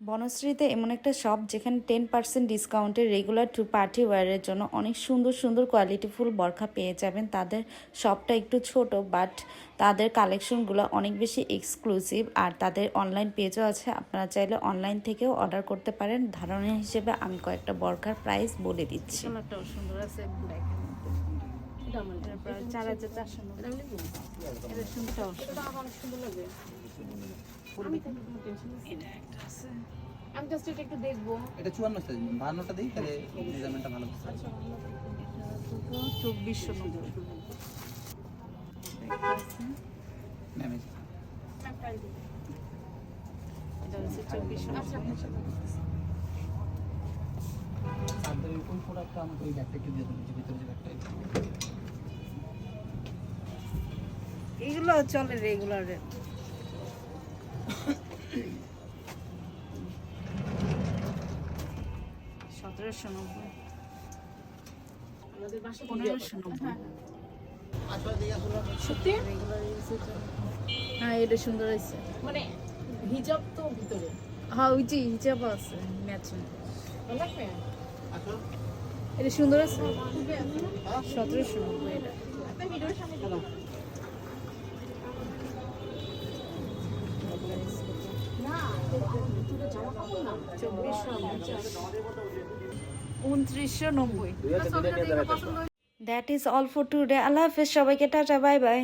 বনশ্রীতে এমন একটা শপ যেখানে 10% ডিসকাউন্টে রেগুলার টু পার্টি ওয়্যারের জন্য অনেক সুন্দর সুন্দর কোয়ালিটিফুল বরখা পেয়ে যাবেন। তাদের শপটা একটু ছোট, বাট তাদের কালেকশনগুলো অনেক বেশি এক্সক্লুসিভ। আর তাদের অনলাইন পেজও আছে, আপনারা চাইলে অনলাইন থেকেও অর্ডার করতে পারেন। ধারণা হিসেবে আমি কয়েকটা বরখার প্রাইস বলে দিচ্ছি। কালারটাও সুন্দর আছে, ব্ল্যাকের মধ্যে। তারপর 4490। এটা সুন্দরটাও অনেক সুন্দর লাগে। আমি জাস্ট এটা একটু দেখবো। এটা 54 সাইজ, 52টা দেই তাহলে মেজারমেন্টটা ভালো হবে। আচ্ছা, 2490। ম্যাম এটা হচ্ছে 2490। আপনাদের কোন প্রোডাক্টটা আমাকে ওই ব্যাগটা একটু দিয়ে দেবেন, যে ভিতরে যে ব্যাগটা। এইগুলো চলে রেগুলার। আমাদের বাসা 1590। সত্যি? হ্যাঁ, এটা সুন্দর আছে। মানে হিজাব তো ভিতরে। হ্যাঁ, ওই যে হিজাব আছে ম্যাচিং। লাগবে? এটা সুন্দর আছে। 1790 এটা। আপনি ভিডিওর সামনে দাও। না, এটা জামা কাপড় না। 2490। 2990। That is all for today. আল্লাহ হাফেজ সবাইকে, টাটা, বাই বাই।